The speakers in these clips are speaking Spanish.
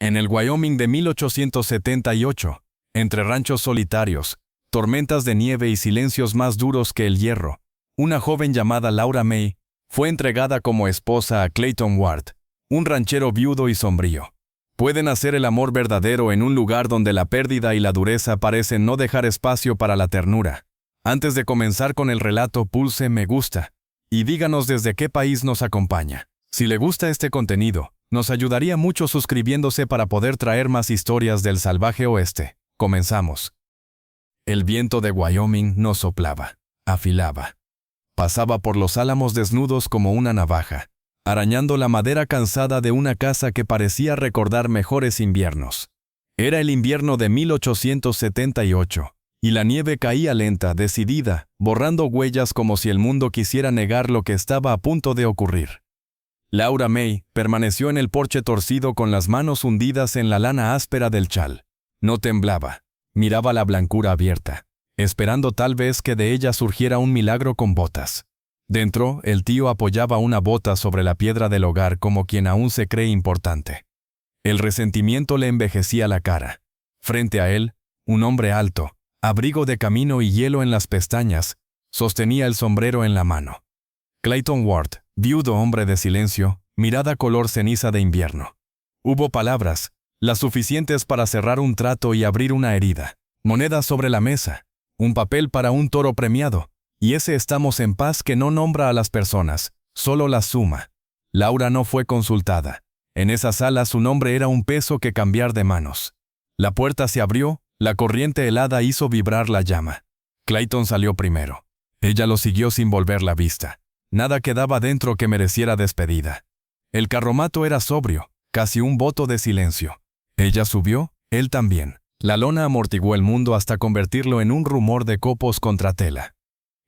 En el Wyoming de 1878, entre ranchos solitarios, tormentas de nieve y silencios más duros que el hierro, una joven llamada Laura May fue entregada como esposa a Clayton Ward, un ranchero viudo y sombrío. Pueden hacer el amor verdadero en un lugar donde la pérdida y la dureza parecen no dejar espacio para la ternura. Antes de comenzar con el relato, pulse me gusta y díganos desde qué país nos acompaña. Si le gusta este contenido, nos ayudaría mucho suscribiéndose para poder traer más historias del salvaje oeste. Comenzamos. El viento de Wyoming no soplaba, afilaba. Pasaba por los álamos desnudos como una navaja, arañando la madera cansada de una casa que parecía recordar mejores inviernos. Era el invierno de 1878, y la nieve caía lenta, decidida, borrando huellas como si el mundo quisiera negar lo que estaba a punto de ocurrir. Laura May permaneció en el porche torcido con las manos hundidas en la lana áspera del chal. No temblaba, miraba la blancura abierta, esperando tal vez que de ella surgiera un milagro con botas. Dentro, el tío apoyaba una bota sobre la piedra del hogar como quien aún se cree importante. El resentimiento le envejecía la cara. Frente a él, un hombre alto, abrigo de camino y hielo en las pestañas, sostenía el sombrero en la mano. Clayton Ward, viudo hombre de silencio, mirada color ceniza de invierno. Hubo palabras, las suficientes para cerrar un trato y abrir una herida. Monedas sobre la mesa, un papel para un toro premiado, y ese estamos en paz que no nombra a las personas, solo las suma. Laura no fue consultada. En esa sala su nombre era un peso que cambiar de manos. La puerta se abrió, la corriente helada hizo vibrar la llama. Clayton salió primero. Ella lo siguió sin volver la vista. Nada quedaba dentro que mereciera despedida. El carromato era sobrio, casi un voto de silencio. Ella subió, él también. La lona amortiguó el mundo hasta convertirlo en un rumor de copos contra tela.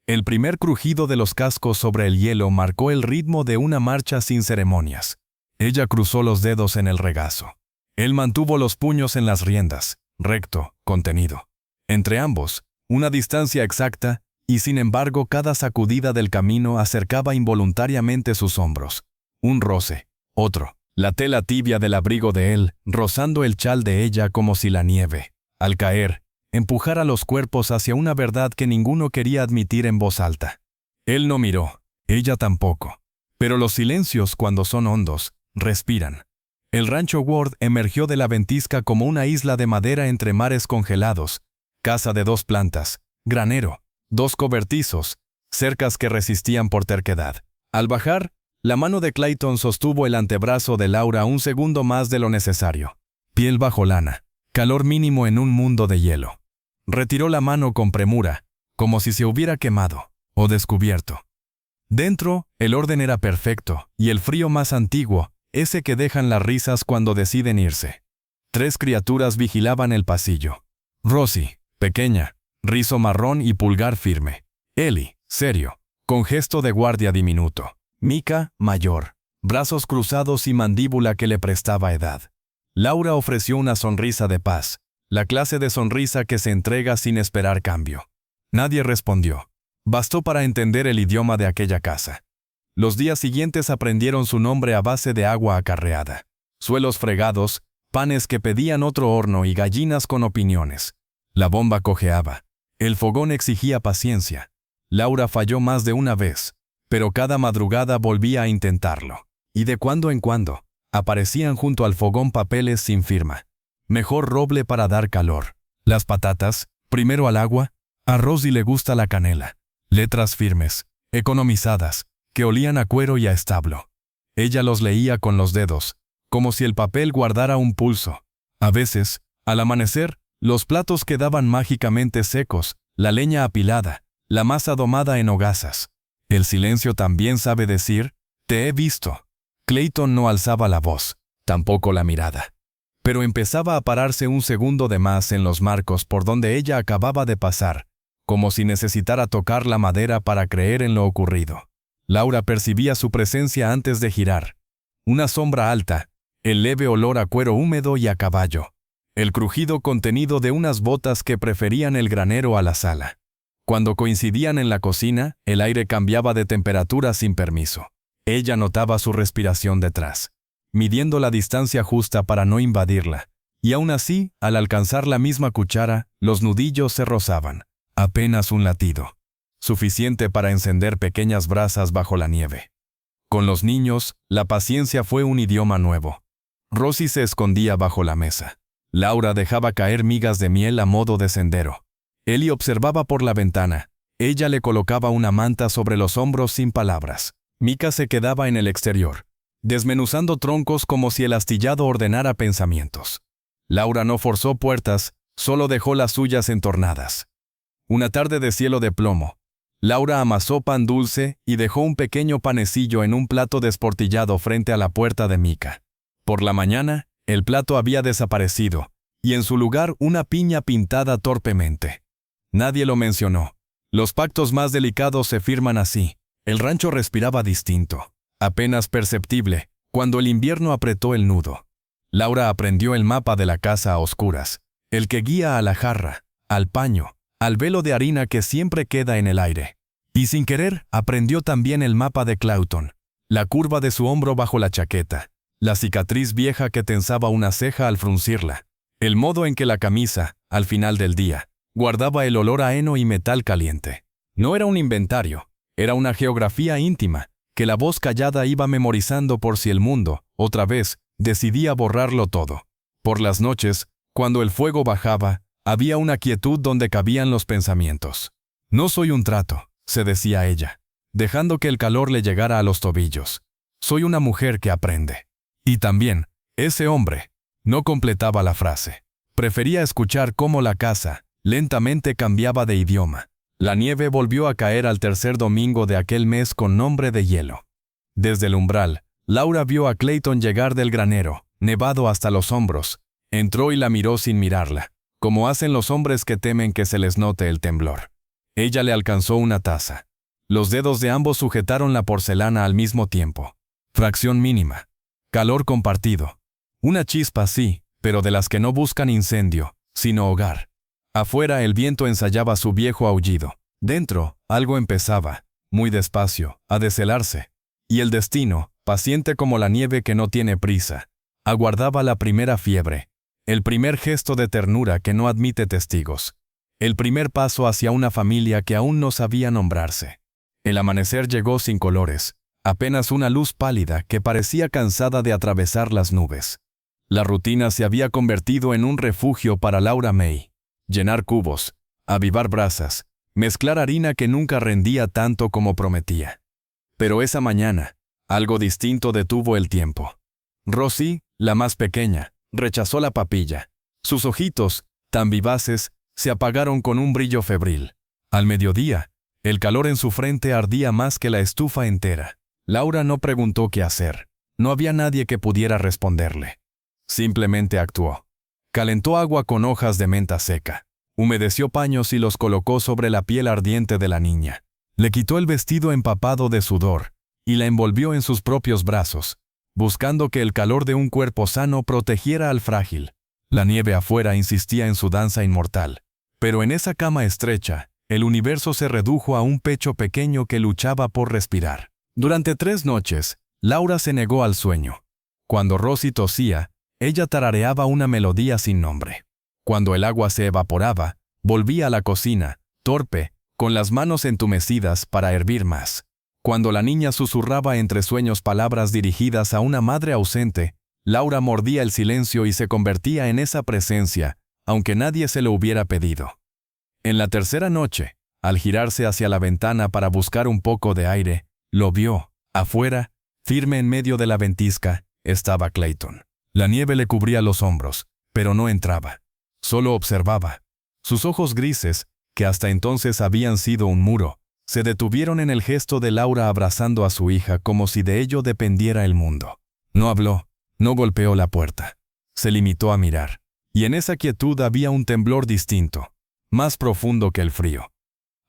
El primer crujido de los cascos sobre el hielo marcó el ritmo de una marcha sin ceremonias. Ella cruzó los dedos en el regazo. Él mantuvo los puños en las riendas, recto, contenido. Entre ambos, una distancia exacta, y sin embargo cada sacudida del camino acercaba involuntariamente sus hombros. Un roce, otro, la tela tibia del abrigo de él, rozando el chal de ella como si la nieve, al caer, empujara los cuerpos hacia una verdad que ninguno quería admitir en voz alta. Él no miró, ella tampoco. Pero los silencios, cuando son hondos, respiran. El rancho Ward emergió de la ventisca como una isla de madera entre mares congelados, casa de 2 plantas, granero, 2 cobertizos, cercas que resistían por terquedad. Al bajar, la mano de Clayton sostuvo el antebrazo de Laura un segundo más de lo necesario. Piel bajo lana, calor mínimo en un mundo de hielo. Retiró la mano con premura, como si se hubiera quemado o descubierto. Dentro, el orden era perfecto, y el frío más antiguo, ese que dejan las risas cuando deciden irse. 3 criaturas vigilaban el pasillo. Rosie, pequeña, rizo marrón y pulgar firme. Ellie, serio, con gesto de guardia diminuto. Micah, mayor, brazos cruzados y mandíbula que le prestaba edad. Laura ofreció una sonrisa de paz, la clase de sonrisa que se entrega sin esperar cambio. Nadie respondió. Bastó para entender el idioma de aquella casa. Los días siguientes aprendieron su nombre a base de agua acarreada. Suelos fregados, panes que pedían otro horno y gallinas con opiniones. La bomba cojeaba. El fogón exigía paciencia. Laura falló más de una vez, pero cada madrugada volvía a intentarlo. Y de cuando en cuando, aparecían junto al fogón papeles sin firma. Mejor roble para dar calor. Las patatas, primero al agua, a Rosie le gusta la canela. Letras firmes, economizadas, que olían a cuero y a establo. Ella los leía con los dedos, como si el papel guardara un pulso. A veces, al amanecer, los platos quedaban mágicamente secos, la leña apilada, la masa domada en hogazas. El silencio también sabe decir, te he visto. Clayton no alzaba la voz, tampoco la mirada. Pero empezaba a pararse un segundo de más en los marcos por donde ella acababa de pasar, como si necesitara tocar la madera para creer en lo ocurrido. Laura percibía su presencia antes de girar. Una sombra alta, el leve olor a cuero húmedo y a caballo. El crujido contenido de unas botas que preferían el granero a la sala. Cuando coincidían en la cocina, el aire cambiaba de temperatura sin permiso. Ella notaba su respiración detrás. midiendo la distancia justa para no invadirla. Y aún así, al alcanzar la misma cuchara, los nudillos se rozaban. Apenas un latido. Suficiente para encender pequeñas brasas bajo la nieve. Con los niños, la paciencia fue un idioma nuevo. Rosie se escondía bajo la mesa. Laura dejaba caer migas de miel a modo de sendero. Ellie observaba por la ventana. Ella le colocaba una manta sobre los hombros sin palabras. Mika se quedaba en el exterior, desmenuzando troncos como si el astillado ordenara pensamientos. Laura no forzó puertas, solo dejó las suyas entornadas. Una tarde de cielo de plomo, Laura amasó pan dulce y dejó un pequeño panecillo en un plato desportillado frente a la puerta de Mika. Por la mañana, el plato había desaparecido, y en su lugar una piña pintada torpemente. Nadie lo mencionó. Los pactos más delicados se firman así. El rancho respiraba distinto, apenas perceptible, cuando el invierno apretó el nudo. Laura aprendió el mapa de la casa a oscuras, el que guía a la jarra, al paño, al velo de harina que siempre queda en el aire. Y sin querer, aprendió también el mapa de Clauton, la curva de su hombro bajo la chaqueta, la cicatriz vieja que tensaba una ceja al fruncirla, el modo en que la camisa, al final del día, guardaba el olor a heno y metal caliente. No era un inventario, era una geografía íntima, que la voz callada iba memorizando por si el mundo, otra vez, decidía borrarlo todo. Por las noches, cuando el fuego bajaba, había una quietud donde cabían los pensamientos. No soy un trato, se decía ella, dejando que el calor le llegara a los tobillos. Soy una mujer que aprende. Y también, ese hombre, no completaba la frase. Prefería escuchar cómo la casa, lentamente cambiaba de idioma. La nieve volvió a caer al tercer domingo de aquel mes con nombre de hielo. Desde el umbral, Laura vio a Clayton llegar del granero, nevado hasta los hombros. Entró y la miró sin mirarla, como hacen los hombres que temen que se les note el temblor. Ella le alcanzó una taza. Los dedos de ambos sujetaron la porcelana al mismo tiempo. Fracción mínima. Calor compartido. Una chispa sí, pero de las que no buscan incendio, sino hogar. Afuera el viento ensayaba su viejo aullido. Dentro, algo empezaba, muy despacio, a deshelarse. Y el destino, paciente como la nieve que no tiene prisa, aguardaba la primera fiebre, el primer gesto de ternura que no admite testigos, el primer paso hacia una familia que aún no sabía nombrarse. El amanecer llegó sin colores, apenas una luz pálida que parecía cansada de atravesar las nubes. La rutina se había convertido en un refugio para Laura May. Llenar cubos, avivar brasas, mezclar harina que nunca rendía tanto como prometía. Pero esa mañana, algo distinto detuvo el tiempo. Rosie, la más pequeña, rechazó la papilla. Sus ojitos, tan vivaces, se apagaron con un brillo febril. Al mediodía, el calor en su frente ardía más que la estufa entera. Laura no preguntó qué hacer. No había nadie que pudiera responderle. Simplemente actuó. Calentó agua con hojas de menta seca. Humedeció paños y los colocó sobre la piel ardiente de la niña. Le quitó el vestido empapado de sudor y la envolvió en sus propios brazos, buscando que el calor de un cuerpo sano protegiera al frágil. La nieve afuera insistía en su danza inmortal. Pero en esa cama estrecha, el universo se redujo a un pecho pequeño que luchaba por respirar. Durante 3 noches, Laura se negó al sueño. Cuando Rosie tosía, ella tarareaba una melodía sin nombre. Cuando el agua se evaporaba, volvía a la cocina, torpe, con las manos entumecidas para hervir más. Cuando la niña susurraba entre sueños palabras dirigidas a una madre ausente, Laura mordía el silencio y se convertía en esa presencia, aunque nadie se lo hubiera pedido. En la tercera noche, al girarse hacia la ventana para buscar un poco de aire, lo vio. Afuera, firme en medio de la ventisca, estaba Clayton. La nieve le cubría los hombros, pero no entraba. Solo observaba. Sus ojos grises, que hasta entonces habían sido un muro, se detuvieron en el gesto de Laura abrazando a su hija como si de ello dependiera el mundo. No habló, no golpeó la puerta. Se limitó a mirar. Y en esa quietud había un temblor distinto, más profundo que el frío.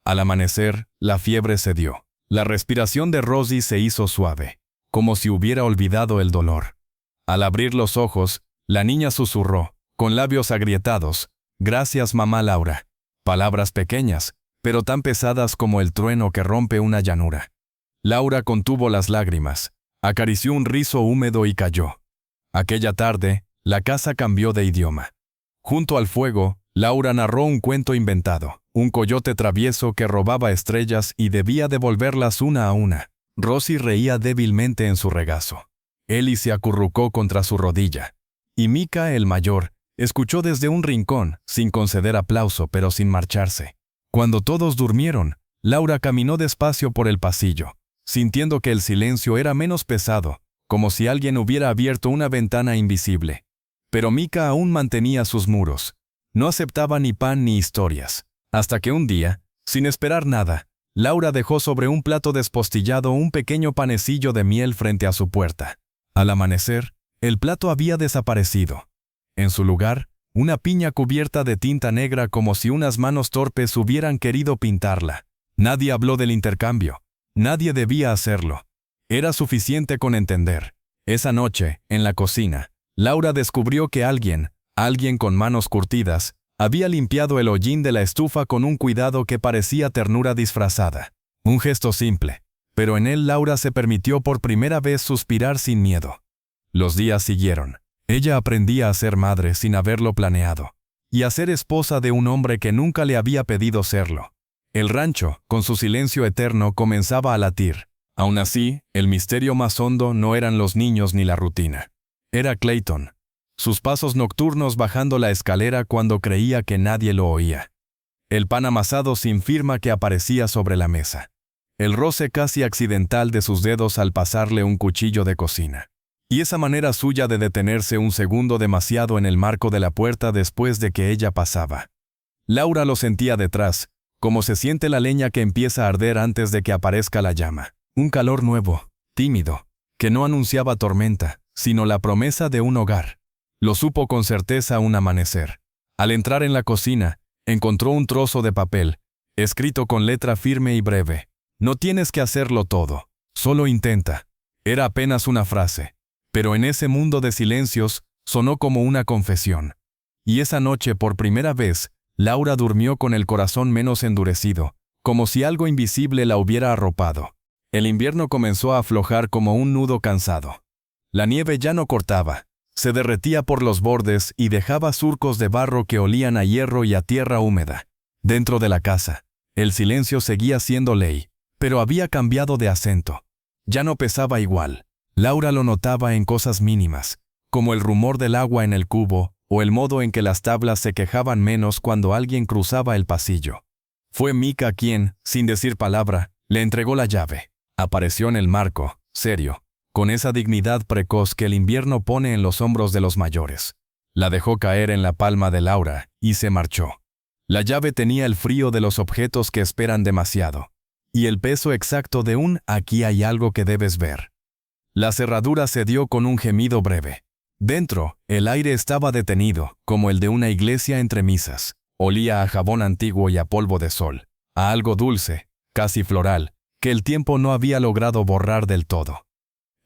Al amanecer, la fiebre cedió. La respiración de Rosie se hizo suave, como si hubiera olvidado el dolor. Al abrir los ojos, la niña susurró, con labios agrietados, «Gracias, mamá Laura». Palabras pequeñas, pero tan pesadas como el trueno que rompe una llanura. Laura contuvo las lágrimas, acarició un rizo húmedo y cayó. Aquella tarde, la casa cambió de idioma. Junto al fuego, Laura narró un cuento inventado, un coyote travieso que robaba estrellas y debía devolverlas una a una. Rosie reía débilmente en su regazo. Ellie se acurrucó contra su rodilla. Y Mika, el mayor, escuchó desde un rincón, sin conceder aplauso pero sin marcharse. Cuando todos durmieron, Laura caminó despacio por el pasillo, sintiendo que el silencio era menos pesado, como si alguien hubiera abierto una ventana invisible. Pero Mika aún mantenía sus muros. No aceptaba ni pan ni historias. Hasta que un día, sin esperar nada, Laura dejó sobre un plato despostillado un pequeño panecillo de miel frente a su puerta. Al amanecer, el plato había desaparecido. En su lugar, una piña cubierta de tinta negra como si unas manos torpes hubieran querido pintarla. Nadie habló del intercambio. Nadie debía hacerlo. Era suficiente con entender. Esa noche, en la cocina, Laura descubrió que alguien con manos curtidas, había limpiado el hollín de la estufa con un cuidado que parecía ternura disfrazada. Un gesto simple, pero en él Laura se permitió por primera vez suspirar sin miedo. Los días siguieron. Ella aprendía a ser madre sin haberlo planeado, y a ser esposa de un hombre que nunca le había pedido serlo. El rancho, con su silencio eterno, comenzaba a latir. Aún así, el misterio más hondo no eran los niños ni la rutina. Era Clayton. Sus pasos nocturnos bajando la escalera cuando creía que nadie lo oía. El pan amasado sin firma que aparecía sobre la mesa. El roce casi accidental de sus dedos al pasarle un cuchillo de cocina. Y esa manera suya de detenerse un segundo demasiado en el marco de la puerta después de que ella pasaba. Laura lo sentía detrás, como se siente la leña que empieza a arder antes de que aparezca la llama. Un calor nuevo, tímido, que no anunciaba tormenta, sino la promesa de un hogar. Lo supo con certeza un amanecer. Al entrar en la cocina, encontró un trozo de papel, escrito con letra firme y breve. No tienes que hacerlo todo, solo intenta. Era apenas una frase, pero en ese mundo de silencios, sonó como una confesión. Y esa noche, por primera vez, Laura durmió con el corazón menos endurecido, como si algo invisible la hubiera arropado. El invierno comenzó a aflojar como un nudo cansado. La nieve ya no cortaba. Se derretía por los bordes y dejaba surcos de barro que olían a hierro y a tierra húmeda. Dentro de la casa, el silencio seguía siendo ley, pero había cambiado de acento. Ya no pesaba igual. Laura lo notaba en cosas mínimas, como el rumor del agua en el cubo o el modo en que las tablas se quejaban menos cuando alguien cruzaba el pasillo. Fue Mika quien, sin decir palabra, le entregó la llave. Apareció en el marco, serio, con esa dignidad precoz que el invierno pone en los hombros de los mayores. La dejó caer en la palma de Laura y se marchó. La llave tenía el frío de los objetos que esperan demasiado, y el peso exacto de un «aquí hay algo que debes ver». La cerradura cedió con un gemido breve. Dentro, el aire estaba detenido, como el de una iglesia entre misas. Olía a jabón antiguo y a polvo de sol, a algo dulce, casi floral, que el tiempo no había logrado borrar del todo.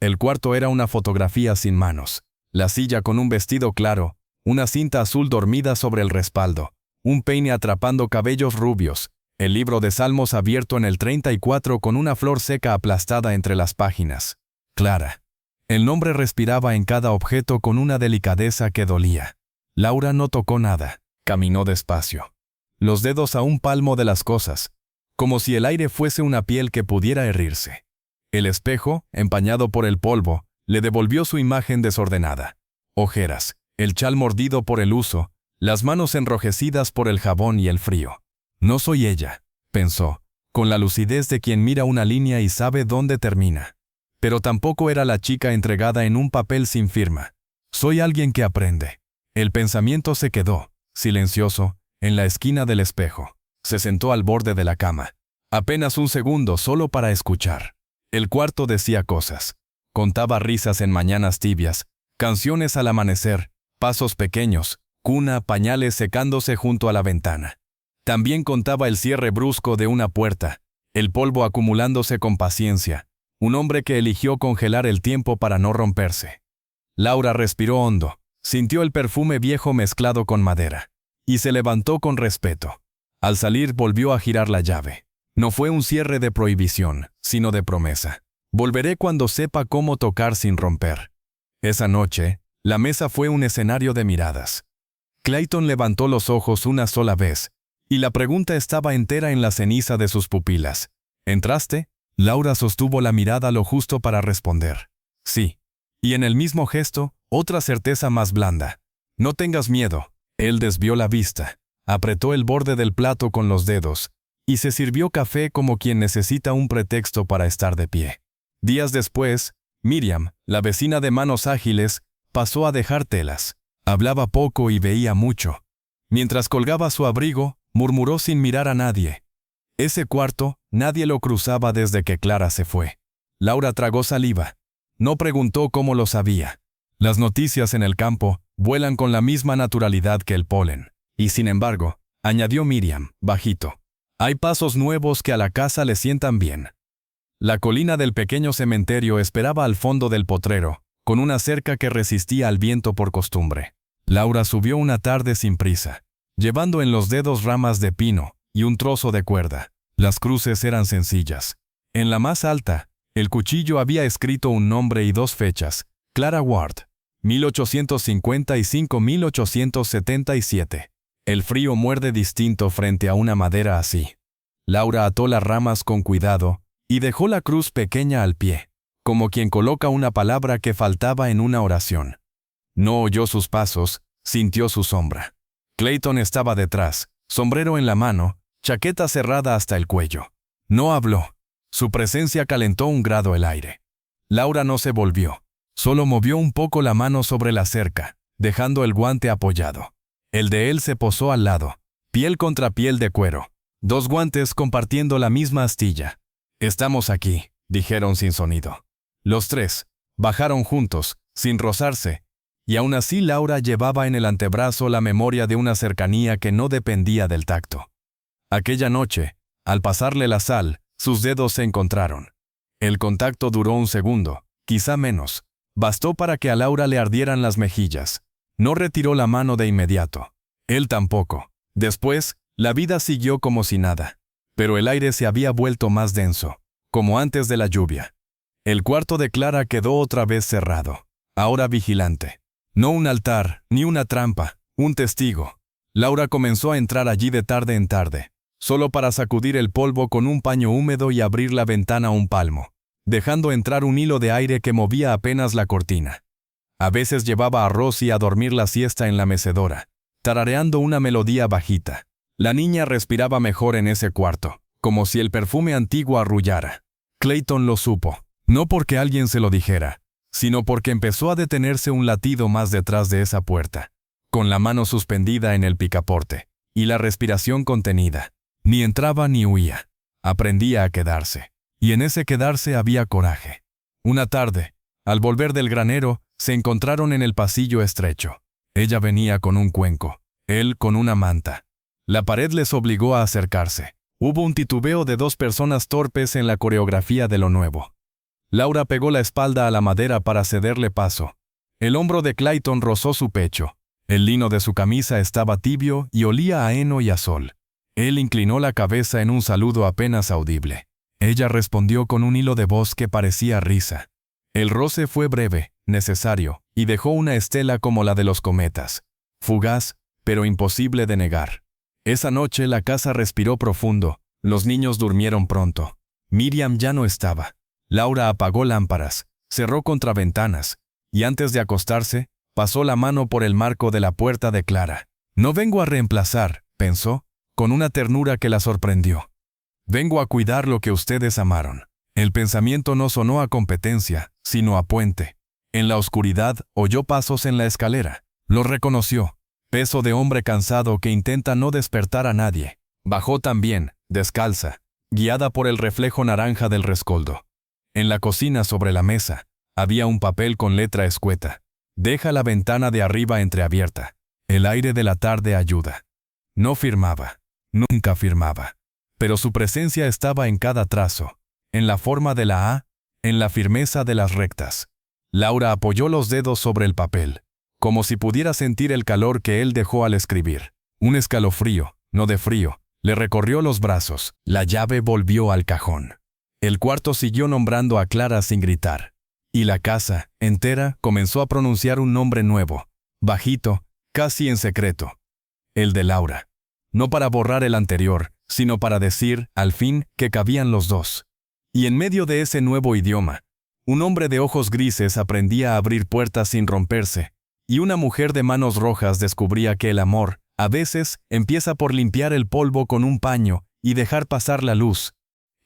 El cuarto era una fotografía sin manos, la silla con un vestido claro, una cinta azul dormida sobre el respaldo, un peine atrapando cabellos rubios, el libro de Salmos abierto en el 34 con una flor seca aplastada entre las páginas. Clara. El nombre respiraba en cada objeto con una delicadeza que dolía. Laura no tocó nada, caminó despacio. Los dedos a un palmo de las cosas, como si el aire fuese una piel que pudiera herirse. El espejo, empañado por el polvo, le devolvió su imagen desordenada. Ojeras, el chal mordido por el uso, las manos enrojecidas por el jabón y el frío. No soy ella, pensó, con la lucidez de quien mira una línea y sabe dónde termina. Pero tampoco era la chica entregada en un papel sin firma. Soy alguien que aprende. El pensamiento se quedó, silencioso, en la esquina del espejo. Se sentó al borde de la cama. Apenas un segundo solo para escuchar. El cuarto decía cosas. Contaba risas en mañanas tibias, canciones al amanecer, pasos pequeños, cuna, pañales secándose junto a la ventana. También contaba el cierre brusco de una puerta, el polvo acumulándose con paciencia, un hombre que eligió congelar el tiempo para no romperse. Laura respiró hondo, sintió el perfume viejo mezclado con madera, y se levantó con respeto. Al salir volvió a girar la llave. No fue un cierre de prohibición, sino de promesa. Volveré cuando sepa cómo tocar sin romper. Esa noche, La mesa fue un escenario de miradas. Clayton levantó los ojos una sola vez, y la pregunta estaba entera en la ceniza de sus pupilas. ¿Entraste? Laura sostuvo la mirada lo justo para responder. Sí. Y en el mismo gesto, otra certeza más blanda. No tengas miedo. Él desvió la vista, apretó el borde del plato con los dedos, y se sirvió café como quien necesita un pretexto para estar de pie. Días después, Miriam, la vecina de manos ágiles, pasó a dejar telas. Hablaba poco y veía mucho. Mientras colgaba su abrigo, murmuró sin mirar a nadie. Ese cuarto, nadie lo cruzaba desde que Clara se fue. Laura tragó saliva. No preguntó cómo lo sabía. Las noticias en el campo vuelan con la misma naturalidad que el polen. Y sin embargo, añadió Miriam, bajito, hay pasos nuevos que a la casa le sientan bien. La colina del pequeño cementerio esperaba al fondo del potrero, con una cerca que resistía al viento por costumbre. Laura subió una tarde sin prisa, llevando en los dedos ramas de pino y un trozo de cuerda. Las cruces eran sencillas. En la más alta, el cuchillo había escrito un nombre y dos fechas: Clara Ward, 1855-1877. El frío muerde distinto frente a una madera así. Laura ató las ramas con cuidado y dejó la cruz pequeña al pie, como quien coloca una palabra que faltaba en una oración. No oyó sus pasos, sintió su sombra. Clayton estaba detrás, sombrero en la mano, chaqueta cerrada hasta el cuello. No habló. Su presencia calentó un grado el aire. Laura no se volvió. Solo movió un poco la mano sobre la cerca, dejando el guante apoyado. El de él se posó al lado, piel contra piel de cuero. Dos guantes compartiendo la misma astilla. «Estamos aquí», dijeron sin sonido. Los tres bajaron juntos, sin rozarse, y aún así Laura llevaba en el antebrazo la memoria de una cercanía que no dependía del tacto. Aquella noche, al pasarle la sal, sus dedos se encontraron. El contacto duró un segundo, quizá menos. Bastó para que a Laura le ardieran las mejillas. No retiró la mano de inmediato. Él tampoco. Después, la vida siguió como si nada. Pero el aire se había vuelto más denso, como antes de la lluvia. El cuarto de Clara quedó otra vez cerrado, ahora vigilante. No un altar, ni una trampa, un testigo. Laura comenzó a entrar allí de tarde en tarde, solo para sacudir el polvo con un paño húmedo y abrir la ventana un palmo, dejando entrar un hilo de aire que movía apenas la cortina. A veces llevaba a Rosie a dormir la siesta en la mecedora, tarareando una melodía bajita. La niña respiraba mejor en ese cuarto, como si el perfume antiguo arrullara. Clayton lo supo, no porque alguien se lo dijera, sino porque empezó a detenerse un latido más detrás de esa puerta, con la mano suspendida en el picaporte, y la respiración contenida. Ni entraba ni huía. Aprendía a quedarse. Y en ese quedarse había coraje. Una tarde, al volver del granero, se encontraron en el pasillo estrecho. Ella venía con un cuenco, él con una manta. La pared les obligó a acercarse. Hubo un titubeo de dos personas torpes en la coreografía de lo nuevo. Laura pegó la espalda a la madera para cederle paso. El hombro de Clayton rozó su pecho. El lino de su camisa estaba tibio y olía a heno y a sol. Él inclinó la cabeza en un saludo apenas audible. Ella respondió con un hilo de voz que parecía risa. El roce fue breve, necesario, y dejó una estela como la de los cometas. Fugaz, pero imposible de negar. Esa noche la casa respiró profundo, los niños durmieron pronto. Miriam ya no estaba. Laura apagó lámparas, cerró contraventanas, y antes de acostarse, pasó la mano por el marco de la puerta de Clara. «No vengo a reemplazar», pensó, con una ternura que la sorprendió. «Vengo a cuidar lo que ustedes amaron». El pensamiento no sonó a competencia, sino a puente. En la oscuridad oyó pasos en la escalera. Los reconoció. Peso de hombre cansado que intenta no despertar a nadie. Bajó también, descalza, guiada por el reflejo naranja del rescoldo. En la cocina sobre la mesa, había un papel con letra escueta. «Deja la ventana de arriba entreabierta. El aire de la tarde ayuda». No firmaba. Nunca firmaba. Pero su presencia estaba en cada trazo, en la forma de la A, en la firmeza de las rectas. Laura apoyó los dedos sobre el papel, como si pudiera sentir el calor que él dejó al escribir. Un escalofrío, no de frío, le recorrió los brazos. La llave volvió al cajón. El cuarto siguió nombrando a Clara sin gritar. Y la casa, entera, comenzó a pronunciar un nombre nuevo, bajito, casi en secreto. El de Laura. No para borrar el anterior, sino para decir, al fin, que cabían los dos. Y en medio de ese nuevo idioma, un hombre de ojos grises aprendía a abrir puertas sin romperse, y una mujer de manos rojas descubría que el amor, a veces, empieza por limpiar el polvo con un paño y dejar pasar la luz.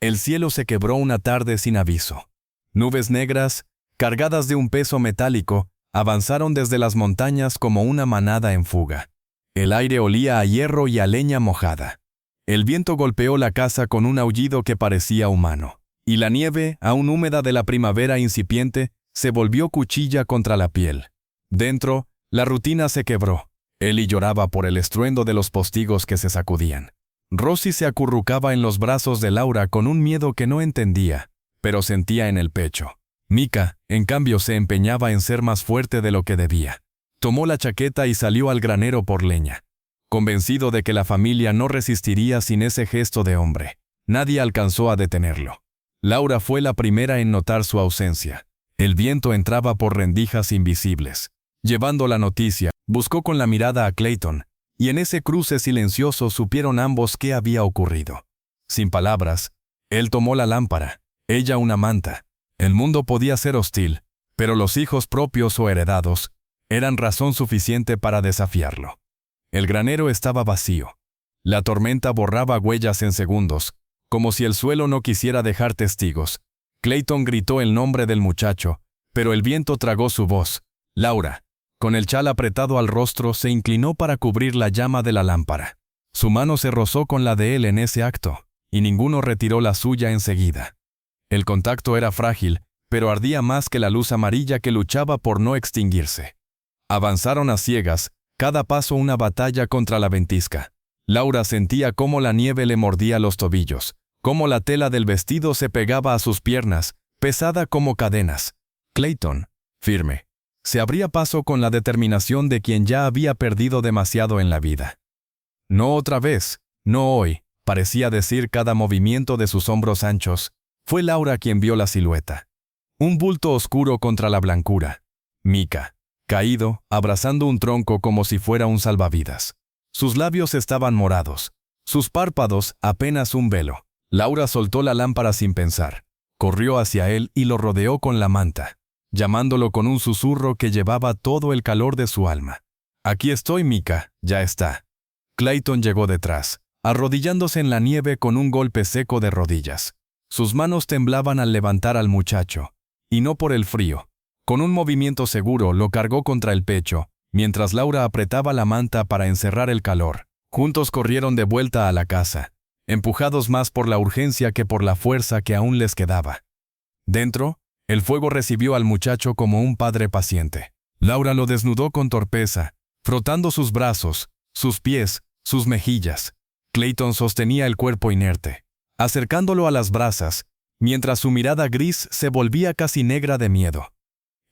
El cielo se quebró una tarde sin aviso. Nubes negras, cargadas de un peso metálico, avanzaron desde las montañas como una manada en fuga. El aire olía a hierro y a leña mojada. El viento golpeó la casa con un aullido que parecía humano. Y la nieve, aún húmeda de la primavera incipiente, se volvió cuchilla contra la piel. Dentro, la rutina se quebró. Ellie lloraba por el estruendo de los postigos que se sacudían. Rosie se acurrucaba en los brazos de Laura con un miedo que no entendía, pero sentía en el pecho. Micah, en cambio, se empeñaba en ser más fuerte de lo que debía. Tomó la chaqueta y salió al granero por leña. Convencido de que la familia no resistiría sin ese gesto de hombre. Nadie alcanzó a detenerlo. Laura fue la primera en notar su ausencia. El viento entraba por rendijas invisibles. Llevando la noticia, buscó con la mirada a Clayton, y en ese cruce silencioso supieron ambos qué había ocurrido. Sin palabras, él tomó la lámpara, ella una manta. El mundo podía ser hostil, pero los hijos propios o heredados eran razón suficiente para desafiarlo. El granero estaba vacío. La tormenta borraba huellas en segundos, como si el suelo no quisiera dejar testigos. Clayton gritó el nombre del muchacho, pero el viento tragó su voz. Laura. Con el chal apretado al rostro, se inclinó para cubrir la llama de la lámpara. Su mano se rozó con la de él en ese acto, y ninguno retiró la suya enseguida. El contacto era frágil, pero ardía más que la luz amarilla que luchaba por no extinguirse. Avanzaron a ciegas, cada paso una batalla contra la ventisca. Laura sentía cómo la nieve le mordía los tobillos, cómo la tela del vestido se pegaba a sus piernas, pesada como cadenas. Clayton, firme, se abría paso con la determinación de quien ya había perdido demasiado en la vida. No otra vez, no hoy, parecía decir cada movimiento de sus hombros anchos. Fue Laura quien vio la silueta. Un bulto oscuro contra la blancura. Micah, caído, abrazando un tronco como si fuera un salvavidas. Sus labios estaban morados, sus párpados apenas un velo. Laura soltó la lámpara sin pensar. Corrió hacia él y lo rodeó con la manta, llamándolo con un susurro que llevaba todo el calor de su alma. Aquí estoy, Micah, ya está. Clayton llegó detrás, arrodillándose en la nieve con un golpe seco de rodillas. Sus manos temblaban al levantar al muchacho, y no por el frío. Con un movimiento seguro lo cargó contra el pecho, mientras Laura apretaba la manta para encerrar el calor. Juntos corrieron de vuelta a la casa, empujados más por la urgencia que por la fuerza que aún les quedaba. Dentro, el fuego recibió al muchacho como un padre paciente. Laura lo desnudó con torpeza, frotando sus brazos, sus pies, sus mejillas. Clayton sostenía el cuerpo inerte, acercándolo a las brasas, mientras su mirada gris se volvía casi negra de miedo.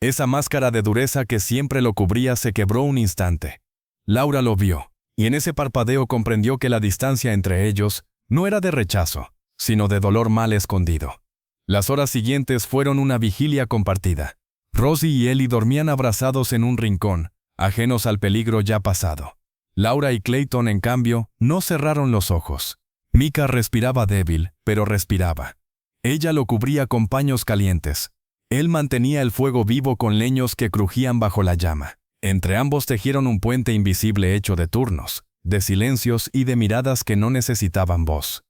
Esa máscara de dureza que siempre lo cubría se quebró un instante. Laura lo vio, y en ese parpadeo comprendió que la distancia entre ellos no era de rechazo, sino de dolor mal escondido. Las horas siguientes fueron una vigilia compartida. Rosie y Ellie dormían abrazados en un rincón, ajenos al peligro ya pasado. Laura y Clayton, en cambio, no cerraron los ojos. Micah respiraba débil, pero respiraba. Ella lo cubría con paños calientes. Él mantenía el fuego vivo con leños que crujían bajo la llama. Entre ambos tejieron un puente invisible hecho de turnos, de silencios y de miradas que no necesitaban voz.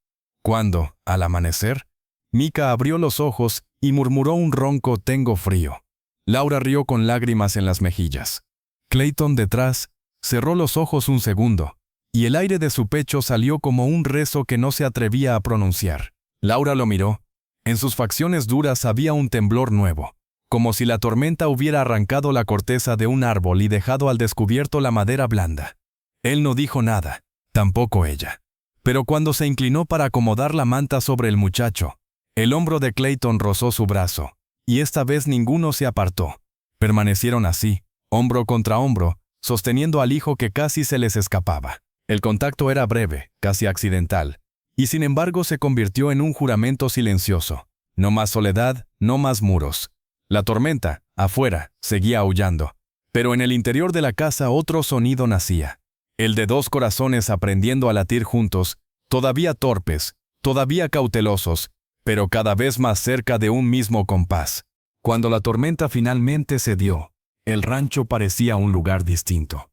Cuando, al amanecer, Micah abrió los ojos y murmuró un ronco «tengo frío». Laura rió con lágrimas en las mejillas. Clayton, detrás, cerró los ojos un segundo, y el aire de su pecho salió como un rezo que no se atrevía a pronunciar. Laura lo miró. En sus facciones duras había un temblor nuevo, como si la tormenta hubiera arrancado la corteza de un árbol y dejado al descubierto la madera blanda. Él no dijo nada, tampoco ella. Pero cuando se inclinó para acomodar la manta sobre el muchacho, el hombro de Clayton rozó su brazo, y esta vez ninguno se apartó. Permanecieron así, hombro contra hombro, sosteniendo al hijo que casi se les escapaba. El contacto era breve, casi accidental, y sin embargo se convirtió en un juramento silencioso. No más soledad, no más muros. La tormenta, afuera, seguía aullando. Pero en el interior de la casa otro sonido nacía. El de dos corazones aprendiendo a latir juntos, todavía torpes, todavía cautelosos, pero cada vez más cerca de un mismo compás. Cuando la tormenta finalmente cedió, el rancho parecía un lugar distinto.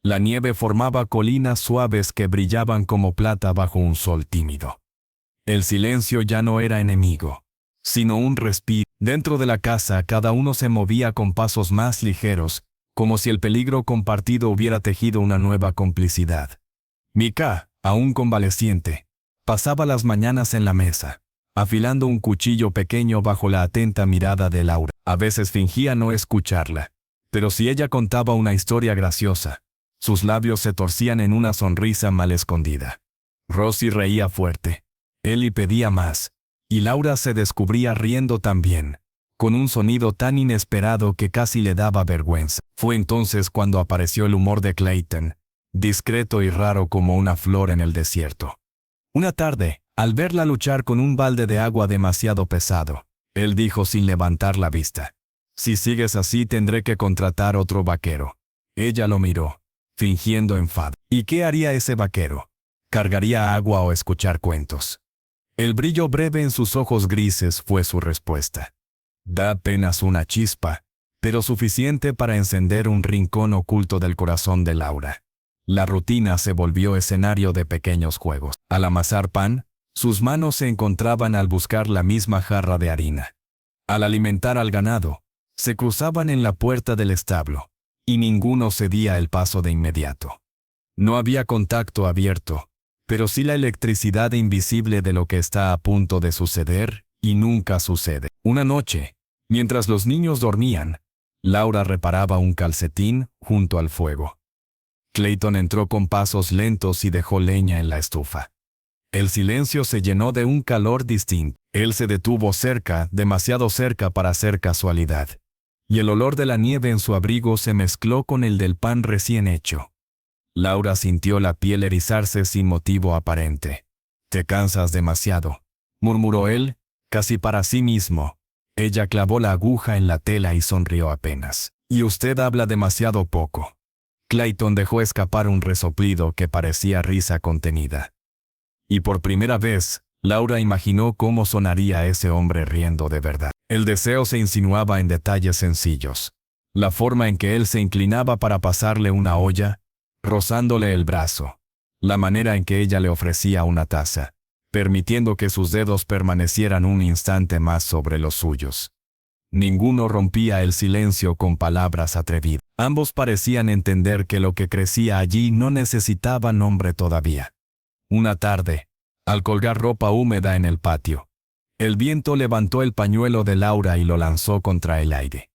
La nieve formaba colinas suaves que brillaban como plata bajo un sol tímido. El silencio ya no era enemigo, sino un respiro. Dentro de la casa cada uno se movía con pasos más ligeros, como si el peligro compartido hubiera tejido una nueva complicidad. Micah, aún convaleciente, pasaba las mañanas en la mesa, afilando un cuchillo pequeño bajo la atenta mirada de Laura. A veces fingía no escucharla, pero si ella contaba una historia graciosa, sus labios se torcían en una sonrisa mal escondida. Rosie reía fuerte. Ellie pedía más, y Laura se descubría riendo también, con un sonido tan inesperado que casi le daba vergüenza. Fue entonces cuando apareció el humor de Clayton, discreto y raro como una flor en el desierto. Una tarde, al verla luchar con un balde de agua demasiado pesado, él dijo sin levantar la vista: «Si sigues así tendré que contratar otro vaquero». Ella lo miró, fingiendo enfado. ¿Y qué haría ese vaquero? ¿Cargaría agua o escuchar cuentos? El brillo breve en sus ojos grises fue su respuesta. Da apenas una chispa, pero suficiente para encender un rincón oculto del corazón de Laura. La rutina se volvió escenario de pequeños juegos. Al amasar pan, sus manos se encontraban al buscar la misma jarra de harina. Al alimentar al ganado, se cruzaban en la puerta del establo, y ninguno cedía el paso de inmediato. No había contacto abierto, pero sí la electricidad invisible de lo que está a punto de suceder, y nunca sucede. Una noche, mientras los niños dormían, Laura reparaba un calcetín junto al fuego. Clayton entró con pasos lentos y dejó leña en la estufa. El silencio se llenó de un calor distinto. Él se detuvo cerca, demasiado cerca para ser casualidad, y el olor de la nieve en su abrigo se mezcló con el del pan recién hecho. Laura sintió la piel erizarse sin motivo aparente. «Te cansas demasiado», murmuró él, casi para sí mismo. Ella clavó la aguja en la tela y sonrió apenas. «Y usted habla demasiado poco». Clayton dejó escapar un resoplido que parecía risa contenida. Y por primera vez, Laura imaginó cómo sonaría ese hombre riendo de verdad. El deseo se insinuaba en detalles sencillos. La forma en que él se inclinaba para pasarle una olla, rozándole el brazo. La manera en que ella le ofrecía una taza, permitiendo que sus dedos permanecieran un instante más sobre los suyos. Ninguno rompía el silencio con palabras atrevidas. Ambos parecían entender que lo que crecía allí no necesitaba nombre todavía. Una tarde, al colgar ropa húmeda en el patio, el viento levantó el pañuelo de Laura y lo lanzó contra el aire.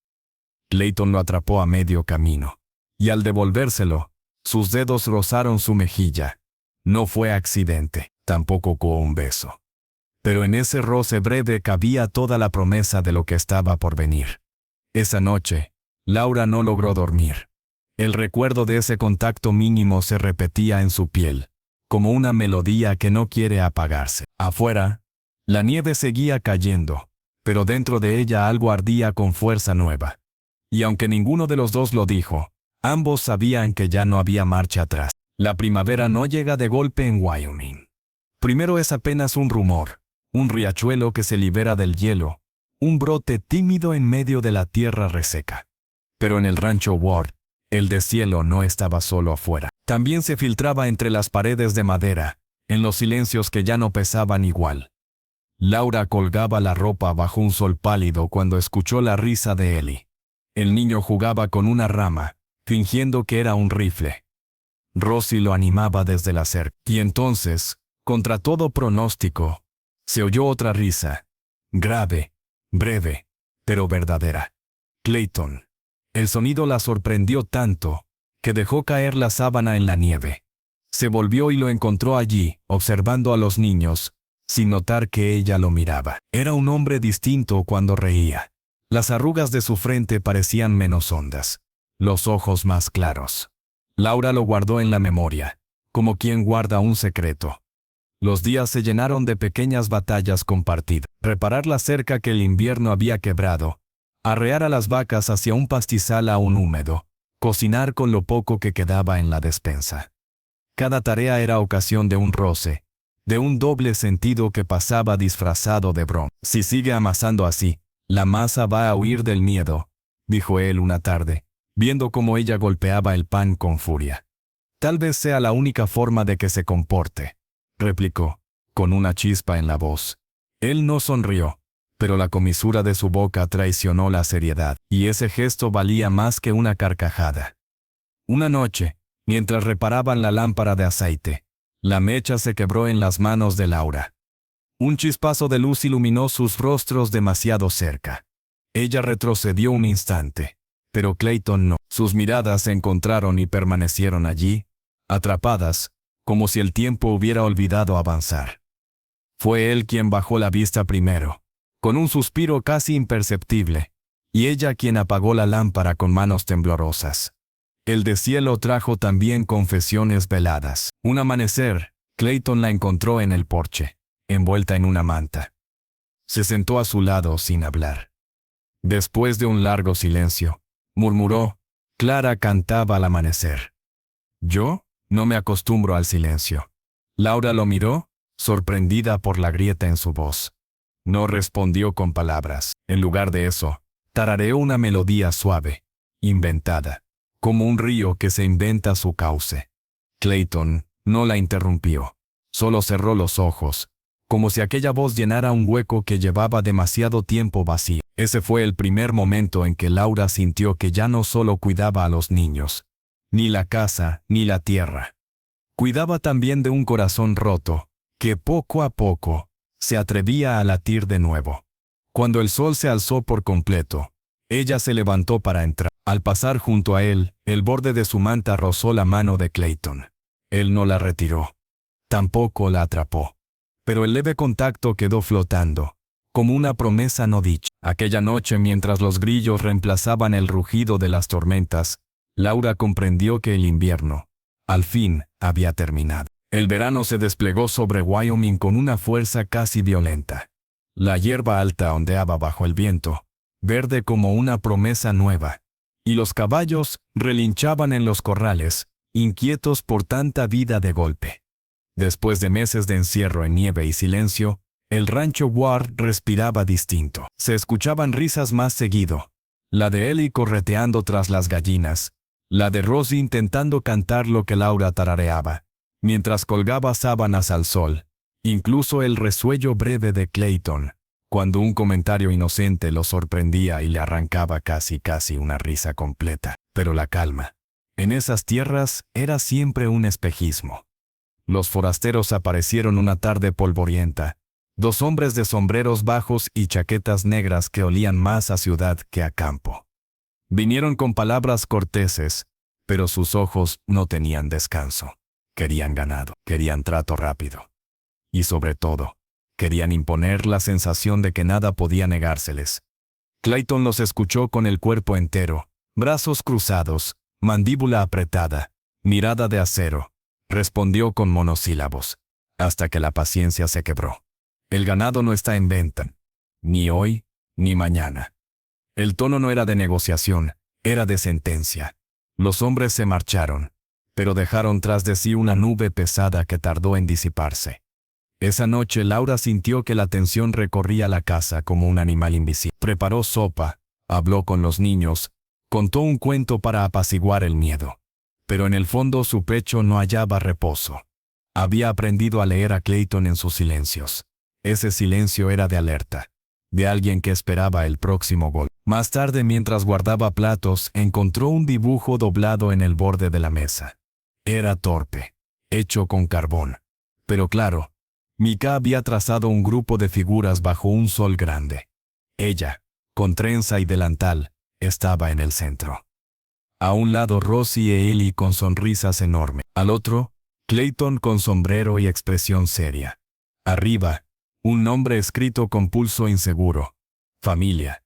Clayton lo atrapó a medio camino, y al devolvérselo, sus dedos rozaron su mejilla. No fue accidente, tampoco con un beso. Pero en ese roce breve cabía toda la promesa de lo que estaba por venir. Esa noche, Laura no logró dormir. El recuerdo de ese contacto mínimo se repetía en su piel, como una melodía que no quiere apagarse. Afuera, la nieve seguía cayendo, pero dentro de ella algo ardía con fuerza nueva. Y aunque ninguno de los dos lo dijo, ambos sabían que ya no había marcha atrás. La primavera no llega de golpe en Wyoming. Primero es apenas un rumor, un riachuelo que se libera del hielo, un brote tímido en medio de la tierra reseca. Pero en el rancho Ward, el deshielo no estaba solo afuera. También se filtraba entre las paredes de madera, en los silencios que ya no pesaban igual. Laura colgaba la ropa bajo un sol pálido cuando escuchó la risa de Ellie. El niño jugaba con una rama, fingiendo que era un rifle. Rosie lo animaba desde la cerca. Y entonces, contra todo pronóstico, se oyó otra risa, grave, breve, pero verdadera. Clayton. El sonido la sorprendió tanto, que dejó caer la sábana en la nieve. Se volvió y lo encontró allí, observando a los niños, sin notar que ella lo miraba. Era un hombre distinto cuando reía. Las arrugas de su frente parecían menos hondas, los ojos más claros. Laura lo guardó en la memoria, como quien guarda un secreto. Los días se llenaron de pequeñas batallas compartidas. Reparar la cerca que el invierno había quebrado, arrear a las vacas hacia un pastizal aún húmedo, cocinar con lo poco que quedaba en la despensa. Cada tarea era ocasión de un roce, de un doble sentido que pasaba disfrazado de broma. «Si sigue amasando así, la masa va a huir del miedo», dijo él una tarde, viendo cómo ella golpeaba el pan con furia. «Tal vez sea la única forma de que se comporte», replicó, con una chispa en la voz. Él no sonrió, pero la comisura de su boca traicionó la seriedad, y ese gesto valía más que una carcajada. Una noche, mientras reparaban la lámpara de aceite, la mecha se quebró en las manos de Laura. Un chispazo de luz iluminó sus rostros demasiado cerca. Ella retrocedió un instante, pero Clayton no. Sus miradas se encontraron y permanecieron allí, atrapadas, como si el tiempo hubiera olvidado avanzar. Fue él quien bajó la vista primero, con un suspiro casi imperceptible, y ella quien apagó la lámpara con manos temblorosas. El deshielo trajo también confesiones veladas. Un amanecer, Clayton la encontró en el porche, envuelta en una manta. Se sentó a su lado sin hablar. Después de un largo silencio, murmuró, «Clara cantaba al amanecer». «Yo no me acostumbro al silencio». Laura lo miró, sorprendida por la grieta en su voz. No respondió con palabras. En lugar de eso, tarareó una melodía suave, inventada, como un río que se inventa su cauce. Clayton no la interrumpió. Solo cerró los ojos, como si aquella voz llenara un hueco que llevaba demasiado tiempo vacío. Ese fue el primer momento en que Laura sintió que ya no solo cuidaba a los niños, ni la casa, ni la tierra. Cuidaba también de un corazón roto, que poco a poco se atrevía a latir de nuevo. Cuando el sol se alzó por completo, ella se levantó para entrar. Al pasar junto a él, el borde de su manta rozó la mano de Clayton. Él no la retiró. Tampoco la atrapó. Pero el leve contacto quedó flotando, como una promesa no dicha. Aquella noche, mientras los grillos reemplazaban el rugido de las tormentas, Laura comprendió que el invierno, al fin, había terminado. El verano se desplegó sobre Wyoming con una fuerza casi violenta. La hierba alta ondeaba bajo el viento, verde como una promesa nueva, y los caballos relinchaban en los corrales, inquietos por tanta vida de golpe. Después de meses de encierro en nieve y silencio, el rancho Ward respiraba distinto. Se escuchaban risas más seguido, la de Ellie correteando tras las gallinas, la de Rosie intentando cantar lo que Laura tarareaba, mientras colgaba sábanas al sol, incluso el resuello breve de Clayton, cuando un comentario inocente lo sorprendía y le arrancaba casi una risa completa. Pero la calma, en esas tierras, era siempre un espejismo. Los forasteros aparecieron una tarde polvorienta, dos hombres de sombreros bajos y chaquetas negras que olían más a ciudad que a campo. Vinieron con palabras corteses, pero sus ojos no tenían descanso. Querían ganado, querían trato rápido. Y sobre todo, querían imponer la sensación de que nada podía negárseles. Clayton los escuchó con el cuerpo entero, brazos cruzados, mandíbula apretada, mirada de acero. Respondió con monosílabos, hasta que la paciencia se quebró. El ganado no está en venta, ni hoy, ni mañana. El tono no era de negociación, era de sentencia. Los hombres se marcharon, pero dejaron tras de sí una nube pesada que tardó en disiparse. Esa noche Laura sintió que la tensión recorría la casa como un animal invisible. Preparó sopa, habló con los niños, contó un cuento para apaciguar el miedo. Pero en el fondo su pecho no hallaba reposo. Había aprendido a leer a Clayton en sus silencios. Ese silencio era de alerta, de alguien que esperaba el próximo golpe. Más tarde, mientras guardaba platos, encontró un dibujo doblado en el borde de la mesa. Era torpe, hecho con carbón. Pero claro, Micah había trazado un grupo de figuras bajo un sol grande. Ella, con trenza y delantal, estaba en el centro. A un lado Rosie y Ellie con sonrisas enormes. Al otro, Clayton con sombrero y expresión seria. Arriba, un nombre escrito con pulso inseguro. Familia.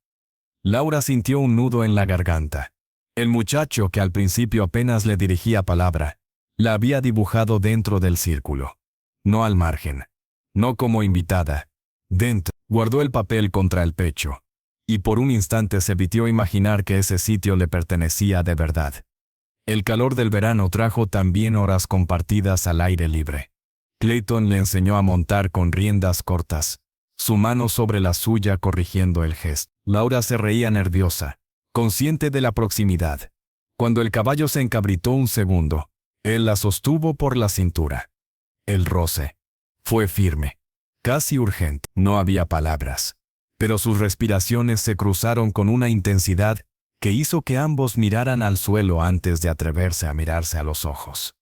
Laura sintió un nudo en la garganta. El muchacho que al principio apenas le dirigía palabra, la había dibujado dentro del círculo. No al margen. No como invitada. Dentro. Guardó el papel contra el pecho. y por un instante se evitó imaginar que ese sitio le pertenecía de verdad. El calor del verano trajo también horas compartidas al aire libre. Clayton le enseñó a montar con riendas cortas, su mano sobre la suya corrigiendo el gesto. Laura se reía nerviosa, consciente de la proximidad. Cuando el caballo se encabritó un segundo, él la sostuvo por la cintura. El roce fue firme, casi urgente. No había palabras, pero sus respiraciones se cruzaron con una intensidad que hizo que ambos miraran al suelo antes de atreverse a mirarse a los ojos.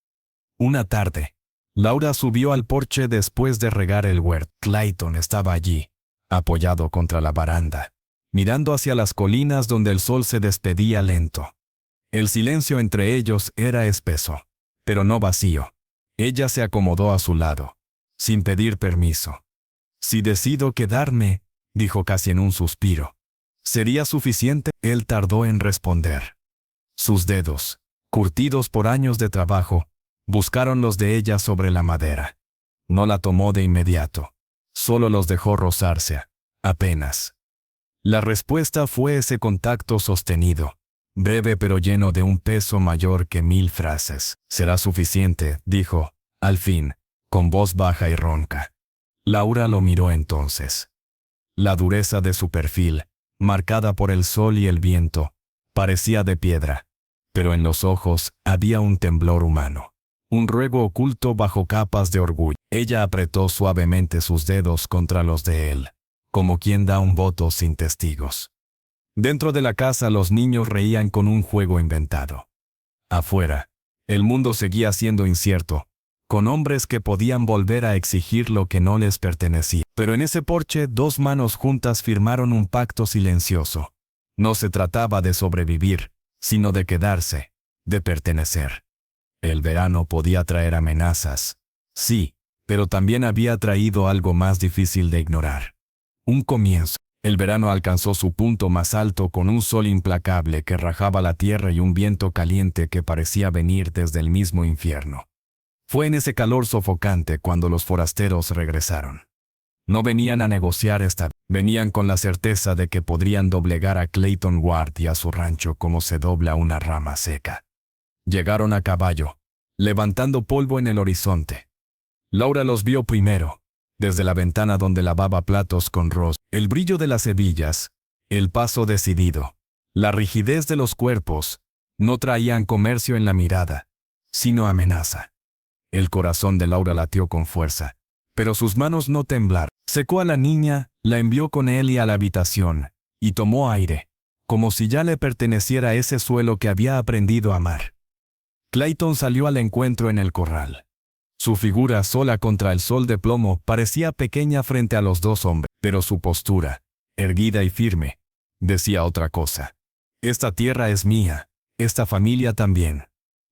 Una tarde, Laura subió al porche después de regar el huerto. Clayton estaba allí, apoyado contra la baranda, mirando hacia las colinas donde el sol se despedía lento. El silencio entre ellos era espeso, pero no vacío. Ella se acomodó a su lado, sin pedir permiso. «Si decido quedarme», dijo casi en un suspiro, «¿sería suficiente?». Él tardó en responder. Sus dedos, curtidos por años de trabajo, buscaron los de ella sobre la madera. No la tomó de inmediato, solo los dejó rozarse, apenas. La respuesta fue ese contacto sostenido, breve pero lleno de un peso mayor que 1000 frases. «Será suficiente», dijo, al fin, con voz baja y ronca. Laura lo miró entonces. La dureza de su perfil, marcada por el sol y el viento, parecía de piedra, pero en los ojos había un temblor humano, un ruego oculto bajo capas de orgullo. Ella apretó suavemente sus dedos contra los de él, como quien da un voto sin testigos. Dentro de la casa los niños reían con un juego inventado. Afuera, el mundo seguía siendo incierto, con hombres que podían volver a exigir lo que no les pertenecía. Pero en ese porche 2 manos juntas firmaron un pacto silencioso. No se trataba de sobrevivir, sino de quedarse, de pertenecer. El verano podía traer amenazas, sí, pero también había traído algo más difícil de ignorar. Un comienzo. El verano alcanzó su punto más alto con un sol implacable que rajaba la tierra y un viento caliente que parecía venir desde el mismo infierno. Fue en ese calor sofocante cuando los forasteros regresaron. No venían a negociar esta vez, venían con la certeza de que podrían doblegar a Clayton Ward y a su rancho como se dobla una rama seca. Llegaron a caballo, levantando polvo en el horizonte. Laura los vio primero, desde la ventana donde lavaba platos con Ross. El brillo de las hebillas, el paso decidido, la rigidez de los cuerpos, no traían comercio en la mirada, sino amenaza. El corazón de Laura latió con fuerza, pero sus manos no temblaron. Secó a la niña, la envió con él y a la habitación, y tomó aire, como si ya le perteneciera ese suelo que había aprendido a amar. Clayton salió al encuentro en el corral. Su figura sola contra el sol de plomo parecía pequeña frente a los 2 hombres, pero su postura, erguida y firme, decía otra cosa. «Esta tierra es mía, esta familia también».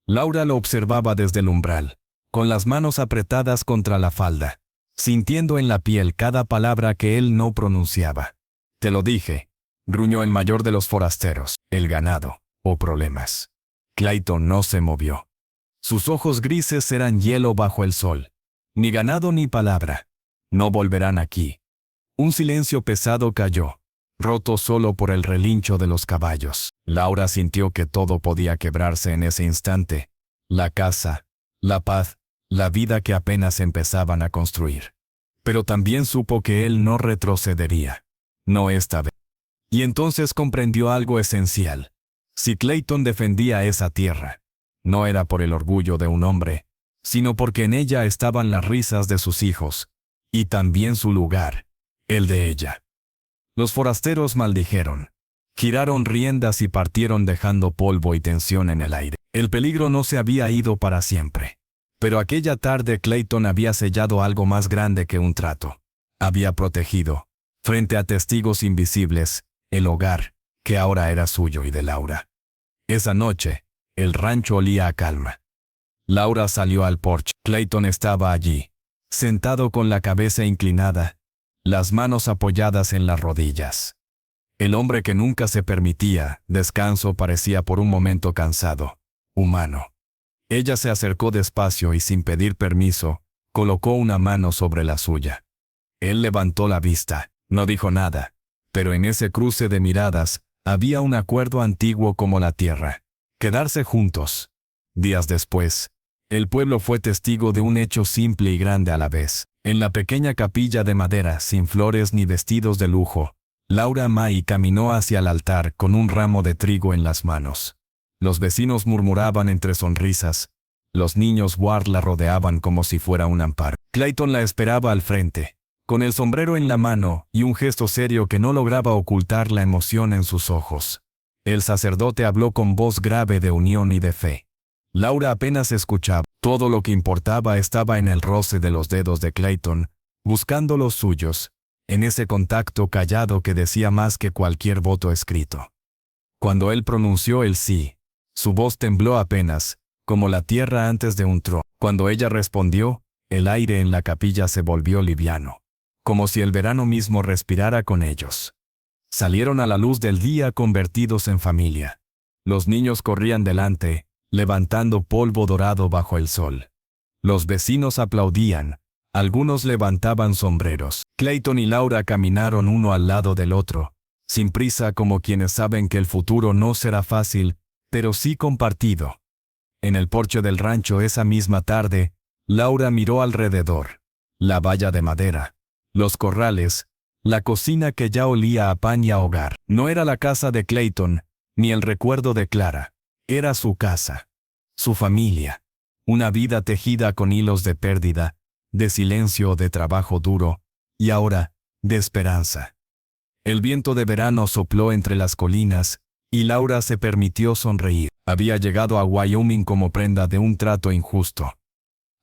Laura lo observaba desde el umbral, con las manos apretadas contra la falda, sintiendo en la piel cada palabra que él no pronunciaba. «Te lo dije», gruñó el mayor de los forasteros, «el ganado, o problemas». Clayton no se movió. Sus ojos grises eran hielo bajo el sol. Ni ganado ni palabra. No volverán aquí. Un silencio pesado cayó, roto solo por el relincho de los caballos. Laura sintió que todo podía quebrarse en ese instante. La casa, la paz, la vida que apenas empezaban a construir. Pero también supo que él no retrocedería. No esta vez. Y entonces comprendió algo esencial. Si Clayton defendía esa tierra, no era por el orgullo de un hombre, sino porque en ella estaban las risas de sus hijos, y también su lugar, el de ella. Los forasteros maldijeron, giraron riendas y partieron dejando polvo y tensión en el aire. El peligro no se había ido para siempre. Pero aquella tarde Clayton había sellado algo más grande que un trato. Había protegido, frente a testigos invisibles, el hogar, que ahora era suyo y de Laura. Esa noche, el rancho olía a calma. Laura salió al porche. Clayton estaba allí, sentado con la cabeza inclinada, las manos apoyadas en las rodillas. El hombre que nunca se permitía descanso parecía por un momento cansado, humano. Ella se acercó despacio y sin pedir permiso, colocó una mano sobre la suya. Él levantó la vista, no dijo nada, Pero en ese cruce de miradas, había un acuerdo antiguo como la tierra: quedarse juntos. Días después, el pueblo fue testigo de un hecho simple y grande a la vez. En la pequeña capilla de madera, sin flores ni vestidos de lujo, Laura May caminó hacia el altar con un ramo de trigo en las manos. Los vecinos murmuraban entre sonrisas. Los niños Ward la rodeaban como si fuera un amparo. Clayton la esperaba al frente, con el sombrero en la mano y un gesto serio que no lograba ocultar la emoción en sus ojos. El sacerdote habló con voz grave de unión y de fe. Laura apenas escuchaba. Todo lo que importaba estaba en el roce de los dedos de Clayton, buscando los suyos, en ese contacto callado que decía más que cualquier voto escrito. Cuando él pronunció el sí, su voz tembló apenas, como la tierra antes de un trueno. Cuando ella respondió, el aire en la capilla se volvió liviano, como si el verano mismo respirara con ellos. Salieron a la luz del día convertidos en familia. Los niños corrían delante, levantando polvo dorado bajo el sol. Los vecinos aplaudían, algunos levantaban sombreros. Clayton y Laura caminaron uno al lado del otro, sin prisa, como quienes saben que el futuro no será fácil, pero sí compartido. En el porche del rancho esa misma tarde, Laura miró alrededor. La valla de madera, los corrales, la cocina que ya olía a pan y a hogar. No era la casa de Clayton, ni el recuerdo de Clara. Era su casa, su familia, una vida tejida con hilos de pérdida, de silencio, de trabajo duro, y ahora, de esperanza. El viento de verano sopló entre las colinas, y Laura se permitió sonreír. Había llegado a Wyoming como prenda de un trato injusto.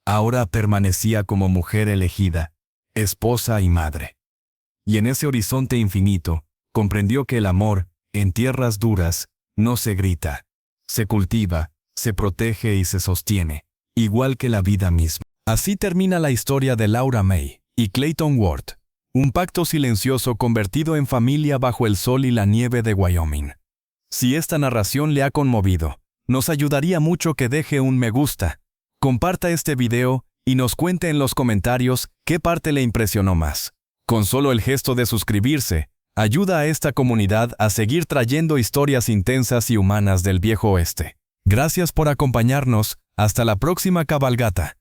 Ahora permanecía como mujer elegida, esposa y madre. Y en ese horizonte infinito, comprendió que el amor, en tierras duras, no se grita. Se cultiva, se protege y se sostiene, igual que la vida misma. Así termina la historia de Laura May y Clayton Ward, un pacto silencioso convertido en familia bajo el sol y la nieve de Wyoming. Si esta narración le ha conmovido, nos ayudaría mucho que deje un me gusta, comparta este video y nos cuente en los comentarios qué parte le impresionó más. Con solo el gesto de suscribirse, ayuda a esta comunidad a seguir trayendo historias intensas y humanas del viejo oeste. Gracias por acompañarnos, hasta la próxima cabalgata.